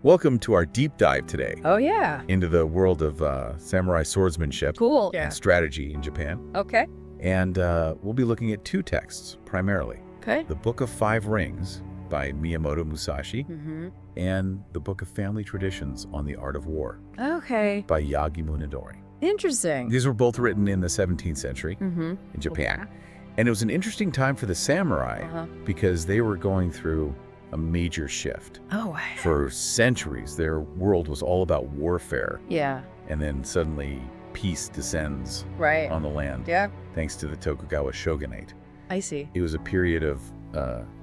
Welcome to our deep dive today Oh, yeah. into the world of samurai swordsmanship Cool. and strategy in Japan. Okay. And we'll be looking at two texts primarily. Okay. The Book of Five Rings by Miyamoto Musashi and the Book of Family Traditions on the Art of War Okay. by Yagi Munenori. Interesting. These were both written in the 17th century in Japan. And it was an interesting time for the samurai because they were going through a major shift. Oh, For centuries, their world was all about warfare. yeah. And then suddenly peace descends Right. on the land Yeah. thanks to the Tokugawa shogunate. I see. It was a period of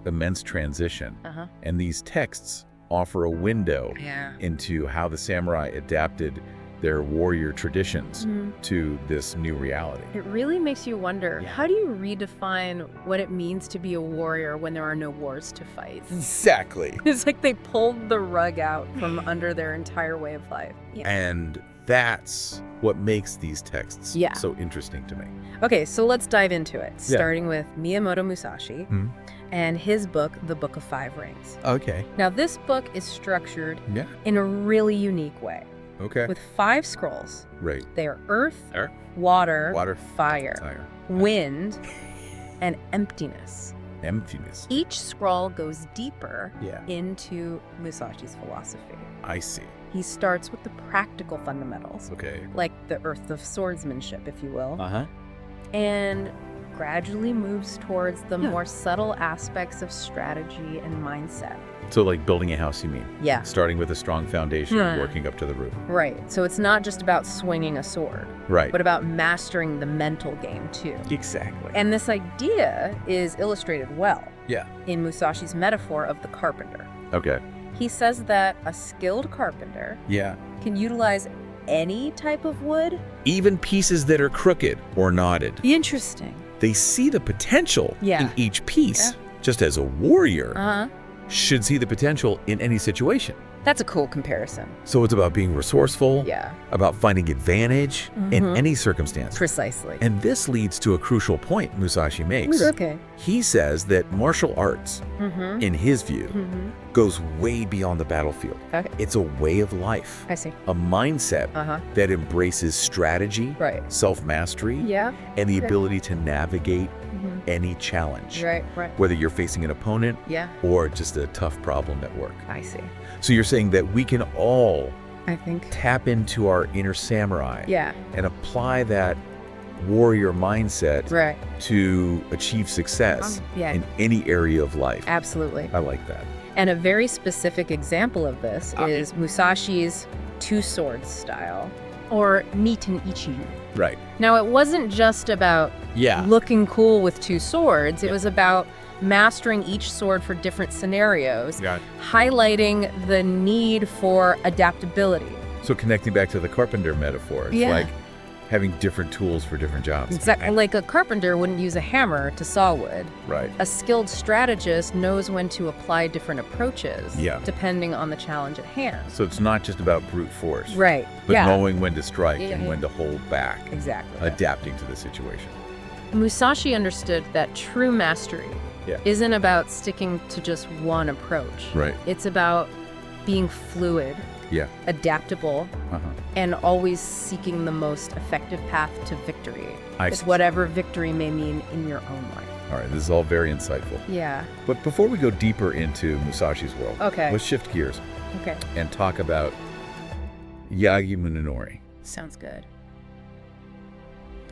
immense transition. And these texts offer a window Yeah. into how the samurai adapted their warrior traditions to this new reality. It really makes you wonder, Yeah. how do you redefine what it means to be a warrior when there are no wars to fight? Exactly. It's like they pulled the rug out from under their entire way of life. Yeah. And that's what makes these texts Yeah. so interesting to me. Okay, so let's dive into it, starting with Miyamoto Musashi and his book, The Book of Five Rings. Okay. Now, this book is structured Yeah. in a really unique way, Okay. with 5 scrolls. Right. They are earth, Earth, water, water, fire, fire, wind, and emptiness. emptiness. Each scroll goes deeper Yeah. into Musashi's philosophy. I see. He starts with the practical fundamentals, Okay. like the earth of swordsmanship, if you will, Uh-huh. and gradually moves towards the more subtle aspects of strategy and mindset. So like building a house, you mean? Yeah. Starting with a strong foundation, Yeah. working up to the roof. Right. So it's not just about swinging a sword, Right. but about mastering the mental game, too. Exactly. And this idea is illustrated well Yeah. in Musashi's metaphor of the carpenter. Okay. He says that a skilled carpenter Yeah. can utilize any type of wood. Even pieces that are crooked or knotted. Interesting. They see the potential Yeah. in each piece, just as a warrior Uh-huh. should see the potential in any situation. That's a cool comparison. So it's about being resourceful, Yeah. about finding advantage in any circumstance. Precisely. And this leads to a crucial point Musashi makes. Okay. He says that martial arts, in his view, goes way beyond the battlefield. Okay. It's a way of life, I see. a mindset Uh-huh. that embraces strategy, Right. self-mastery, Yeah. and the Okay. ability to navigate any challenge, Right, right. whether you're facing an opponent Yeah. or just a tough problem at work. I see. So you're saying that we can all I think. tap into our inner samurai Yeah. and apply that warrior mindset Right. to achieve success Yeah. in any area of life. Absolutely. I like that. And a very specific example of this is Musashi's two swords style, or Niten Ichi. Right. Now, it wasn't just about Yeah. looking cool with two swords. It was about mastering each sword for different scenarios, Got it. highlighting the need for adaptability. So connecting back to the carpenter metaphor, it's Yeah. like having different tools for different jobs. Exactly. Like a carpenter wouldn't use a hammer to saw wood. Right. A skilled strategist knows when to apply different approaches, Yeah. depending on the challenge at hand. So it's not just about brute force, Right. but yeah. knowing when to strike Yeah, and yeah. when to hold back, Exactly. adapting to the situation. Musashi understood that true mastery Yeah. isn't about sticking to just one approach. Right. It's about being fluid, Yeah. adaptable, Uh-huh. and always seeking the most effective path to victory. I It's see. whatever victory may mean in your own life. All right, this is all very insightful. Yeah. But before we go deeper into Musashi's world, Okay. let's shift gears Okay. and talk about Yagi Munenori. Sounds good.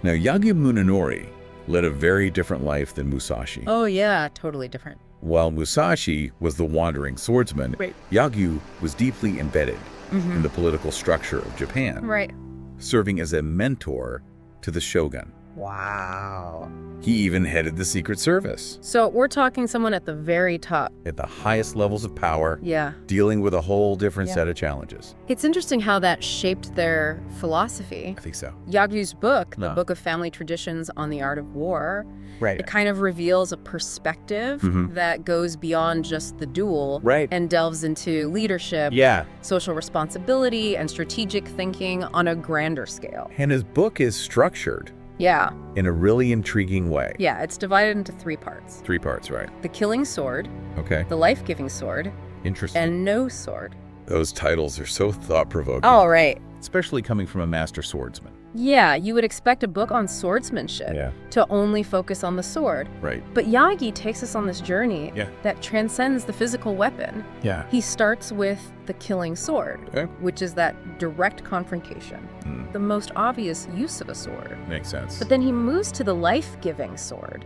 Now, Yagi Munenori led a very different life than Musashi. Oh, yeah. Totally different. While Musashi was the wandering swordsman, Right. Yagi was deeply embedded in the political structure of Japan, Right. serving as a mentor to the shogun. Wow. He even headed the Secret Service So we're talking someone at the very top. at the highest levels of power, Yeah. dealing with a whole different Yeah. set of challenges. It's interesting how that shaped their philosophy. I think so. Yagyu's book, The No. Book of Family Traditions on the Art of War, Right. it kind of reveals a perspective that goes beyond just the duel Right. and delves into leadership, Yeah. social responsibility, and strategic thinking on a grander scale. And his book is structured Yeah. in a really intriguing way. Yeah, it's divided into 3 parts. 3 parts, right? The killing sword, Okay. the life-giving sword, Interesting. and no sword. Those titles are so thought-provoking. Oh, right. Especially coming from a master swordsman. Yeah, you would expect a book on swordsmanship to only focus on the sword. Right. But Yagi takes us on this journey that transcends the physical weapon. Yeah. He starts with the killing sword, which is that direct confrontation, the most obvious use of a sword. Makes sense. But then he moves to the life-giving sword,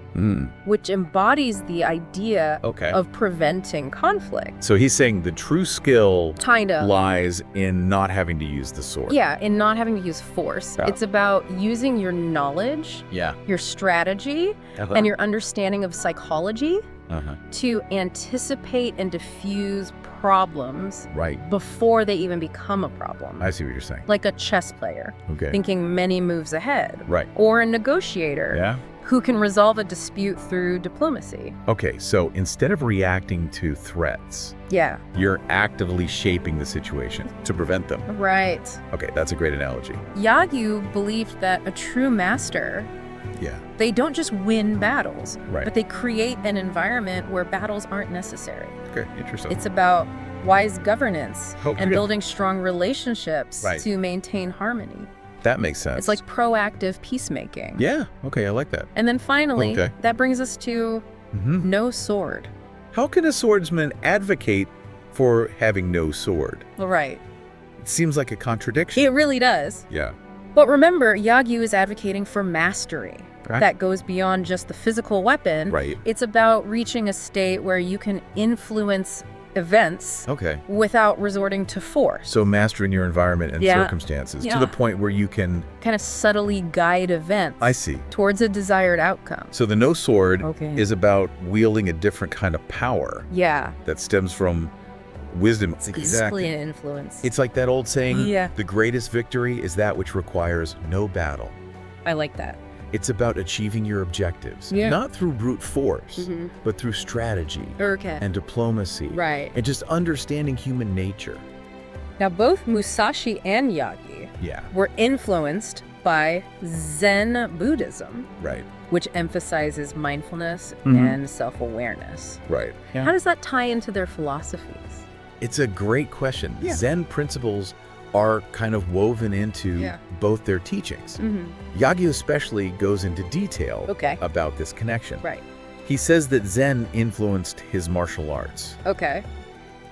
which embodies the idea of preventing conflict. So he's saying the true skill Kinda. lies in not having to use the sword. Yeah, in not having to use force. It's about using your knowledge, your strategy, and your understanding of psychology to anticipate and diffuse problems before they even become a problem. I see what you're saying. Like a chess player thinking many moves ahead. Or a negotiator who can resolve a dispute through diplomacy. Okay, so instead of reacting to threats, you're actively shaping the situation to prevent them. Right. Okay, that's a great analogy. Yagyu believed that a true master, they don't just win battles, but they create an environment where battles aren't necessary. Okay, interesting. It's about wise governance and building strong relationships to maintain harmony. That makes sense. It's like proactive peacemaking. Yeah, okay, I like that. And then finally, that brings us to no sword. How can a swordsman advocate for having no sword? Right. It seems like a contradiction. It really does. Yeah. But remember, Yagyu is advocating for mastery. That goes beyond just the physical weapon. It's about reaching a state where you can influence events without resorting to force. So mastering your environment and circumstances to the point where you can kind of subtly guide events towards a desired outcome. So the no sword is about wielding a different kind of power that stems from wisdom. Exactly. An influence. It's like that old saying, the greatest victory is that which requires no battle. I like that. It's about achieving your objectives, not through brute force, but through strategy and diplomacy and just understanding human nature. Now, both Musashi and Yagi were influenced by Zen Buddhism, which emphasizes mindfulness and self-awareness. How does that tie into their philosophies? It's a great question. Zen principles are kind of woven into both their teachings. Yagyu especially goes into detail about this connection. He says that Zen influenced his martial arts.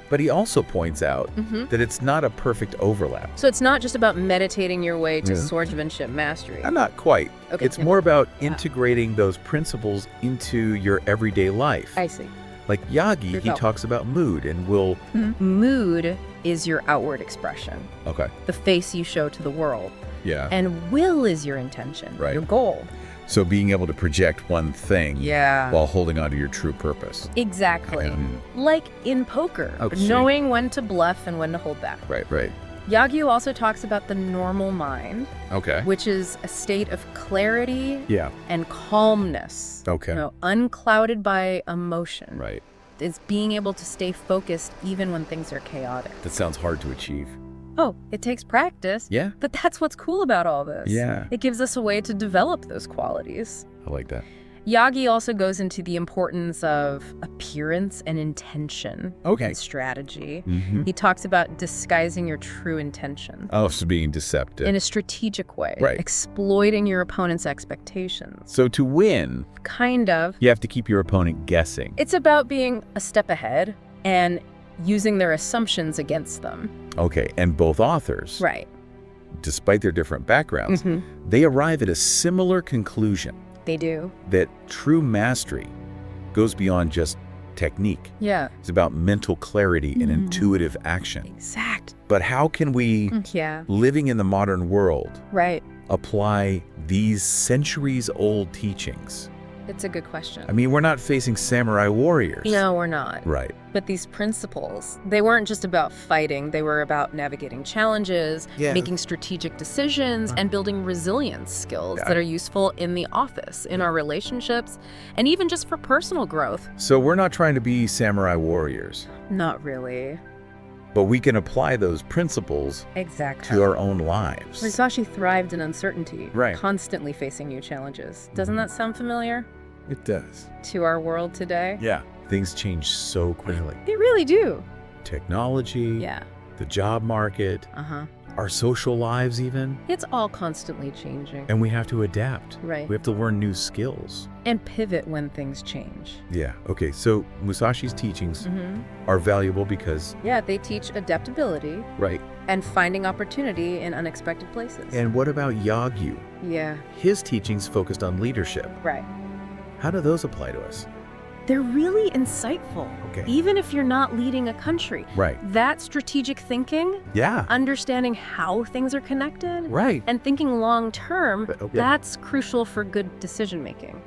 But he also points out that it's not a perfect overlap. So it's not just about meditating your way to swordsmanship mastery. Not quite. It's more about integrating those principles into your everyday life. I see. Like Yagi, he talks about mood and will. Mood is your outward expression. The face you show to the world. And will is your intention, your goal. So being able to project one thing while holding on to your true purpose. Exactly. Like in poker, knowing when to bluff and when to hold back. Yagyu also talks about the normal mind, which is a state of clarity and calmness, unclouded by emotion. It's being able to stay focused even when things are chaotic. That sounds hard to achieve. Oh, it takes practice. But that's what's cool about all this. It gives us a way to develop those qualities. I like that. Yagi also goes into the importance of appearance and intention and strategy. He talks about disguising your true intentions. So being deceptive. In a strategic way. Exploiting your opponent's expectations. So to win, you have to keep your opponent guessing. It's about being a step ahead and using their assumptions against them. And both authors, despite their different backgrounds, they arrive at a similar conclusion. They do. That true mastery goes beyond just technique. It's about mental clarity and intuitive action. But how can we, living in the modern world, apply these centuries-old teachings? It's a good question. I mean, we're not facing samurai warriors. No, we're not. But these principles, they weren't just about fighting. They were about navigating challenges, making strategic decisions, and building resilience skills that are useful in the office, in our relationships, and even just for personal growth. So we're not trying to be samurai warriors. Not really. But we can apply those principles to our own lives. Musashi thrived in uncertainty, constantly facing new challenges. Doesn't that sound familiar? It does. To our world today? Things change so quickly. They really do. Technology, the job market, our social lives even. It's all constantly changing. And we have to adapt. Right. We have to learn new skills. And pivot when things change. Yeah. Okay. So Musashi's teachings are valuable because... Yeah, they teach adaptability. Right. And finding opportunity in unexpected places. And what about Yagyu? Yeah. His teachings focused on leadership. Right. How do those apply to us? They're really insightful, even if you're not leading a country. Right. That strategic thinking, understanding how things are connected, and thinking long term, that's crucial for good decision making.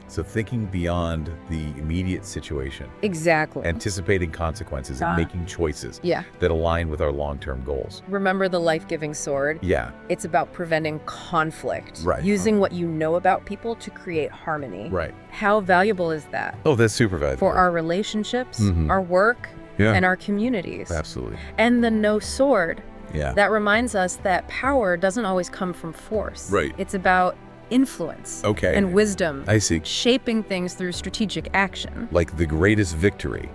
So thinking beyond the immediate situation. Exactly. Anticipating consequences and making choices that align with our long-term goals. Remember the life-giving sword? Yeah. It's about preventing conflict. Right. Using what you know about people to create harmony. Right. How valuable is that? Oh, that's super valuable. For our relationships, our work, and our communities. Absolutely. And the no sword. Yeah. That reminds us that power doesn't always come from force. Right. It's about influence and wisdom. I see. Shaping things through strategic action. Like the greatest victory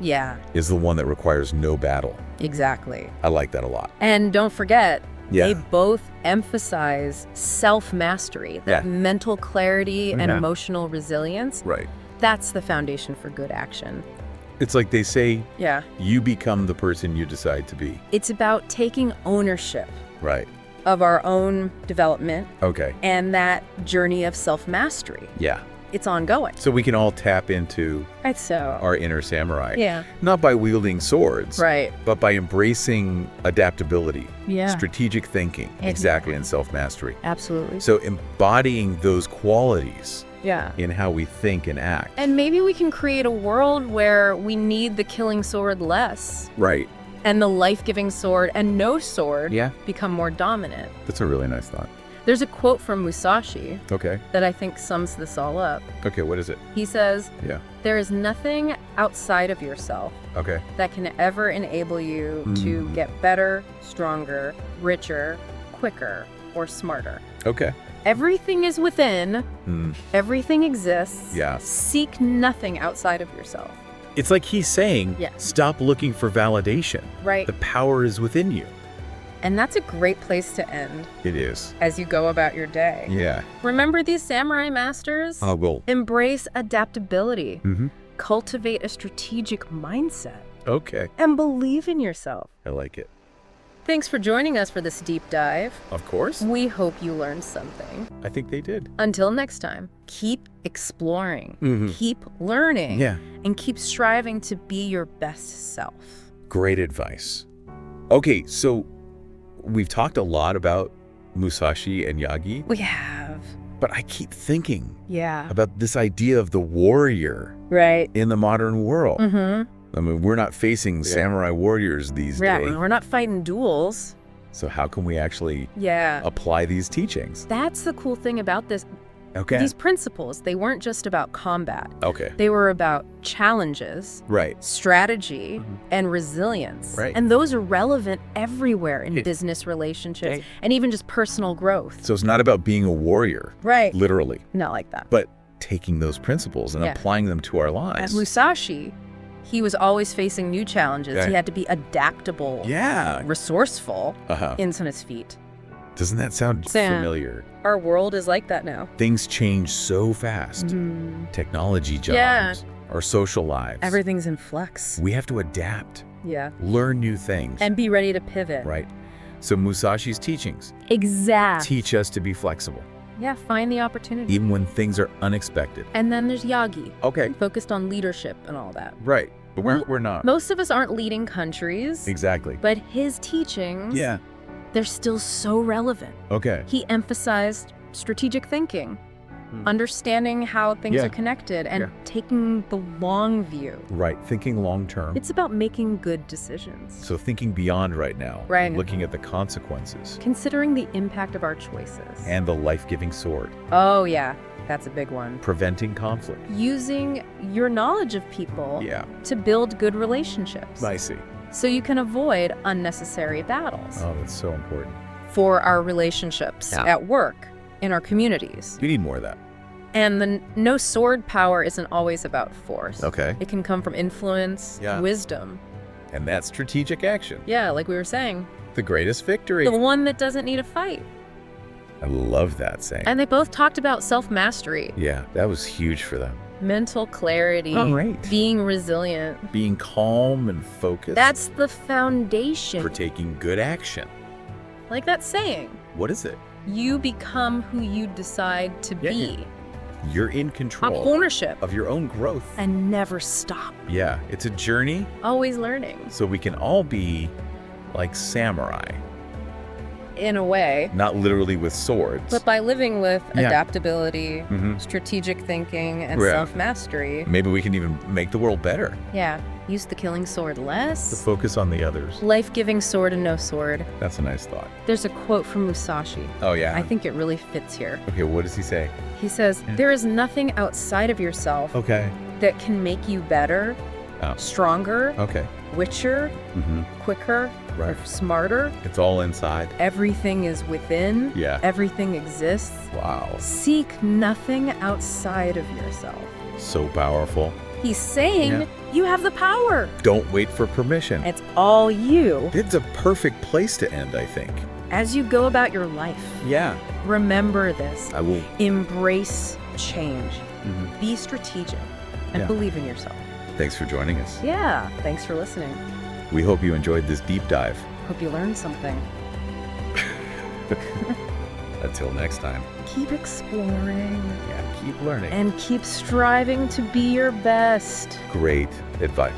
is the one that requires no battle. Exactly. I like that a lot. And don't forget, they both emphasize self-mastery, that mental clarity and emotional resilience. Right. That's the foundation for good action. It's like they say, you become the person you decide to be. It's about taking ownership. Right. Of our own development. Okay. And that journey of self-mastery. Yeah. It's ongoing. So we can all tap into so our inner samurai. Yeah. Not by wielding swords. Right. But by embracing adaptability. Yeah. Strategic thinking. Exactly. And self-mastery. Absolutely. So embodying those qualities. Yeah. In how we think and act. And maybe we can create a world where we need the killing sword less. Right. And the life-giving sword and no sword become more dominant. That's a really nice thought. There's a quote from Musashi that I think sums this all up. Okay, what is it? He says, there is nothing outside of yourself that can ever enable you to get better, stronger, richer, quicker, or smarter. Okay. Everything is within. Everything exists. Yeah. Seek nothing outside of yourself. It's like he's saying, stop looking for validation. Right. The power is within you. And that's a great place to end. It is. As you go about your day. Yeah. Remember these samurai masters? I will. Embrace adaptability. Cultivate a strategic mindset. Okay. And believe in yourself. I like it. Thanks for joining us for this deep dive. Of course. We hope you learned something. I think they did. Until next time, keep exploring, keep learning, and keep striving to be your best self. Great advice. Okay, so we've talked a lot about Musashi and Yagi. We have. But I keep thinking about this idea of the warrior in the modern world. I mean, we're not facing samurai warriors these days. We're not fighting duels. So how can we actually apply these teachings? That's the cool thing about this. These principles, they weren't just about combat. They were about challenges, strategy, and resilience. And those are relevant everywhere in business relationships and even just personal growth. So it's not about being a warrior. Literally. Not like that. But taking those principles and applying them to our lives. At Musashi, he was always facing new challenges. He had to be adaptable, resourceful, hands on his feet. Doesn't that sound familiar? Our world is like that now. Things change so fast. Technology, jobs, our social lives. Everything's in flux. We have to adapt. Yeah. Learn new things. And be ready to pivot. Right. So Musashi's teachings teach us to be flexible. Yeah, find the opportunity. Even when things are unexpected. And then there's Yagi. Focused on leadership and all that. Right. But we're not. Most of us aren't leading countries. Exactly. But his teachings, they're still so relevant. He emphasized strategic thinking, understanding how things are connected, and taking the long view. Right. Thinking long term. It's about making good decisions. So thinking beyond right now. Right. Looking at the consequences. Considering the impact of our choices. And the life-giving sword. Oh, yeah. That's a big one. Preventing conflict. Using your knowledge of people to build good relationships. I see. So you can avoid unnecessary battles. Oh, that's so important. For our relationships at work, in our communities. We need more of that. And the no sword power isn't always about force. It can come from influence, wisdom, And that's strategic action. Yeah, like we were saying. The greatest victory. The one that doesn't need a fight. I love that saying. And they both talked about self-mastery. Yeah, that was huge for them. Mental clarity. Oh, right. Being resilient. Being calm and focused. That's the foundation. For taking good action. Like that saying. What is it? You become who you decide to be. You're in control. Of ownership. Of your own growth. And never stop. Yeah, it's a journey. Always learning. So we can all be like samurai. In a way. Not literally with swords. But by living with adaptability, strategic thinking, and self-mastery. Maybe we can even make the world better. Yeah. Use the killing sword less. To focus on the others. Life-giving sword and no sword. That's a nice thought. There's a quote from Musashi. Oh, yeah? I think it really fits here. Okay, what does he say? He says, there is nothing outside of yourself that can make you better, stronger, richer, quicker, or smarter. It's all inside. Everything is within. Yeah. Everything exists. Wow. Seek nothing outside of yourself. So powerful. He's saying you have the power. Don't wait for permission. It's all you. It's a perfect place to end, I think. As you go about your life, remember this. I will. Embrace change. Be strategic and believe in yourself. Thanks for joining us. Yeah, thanks for listening. We hope you enjoyed this deep dive. Hope you learned something. Until next time. Keep exploring. Yeah, keep learning. And keep striving to be your best. Great advice.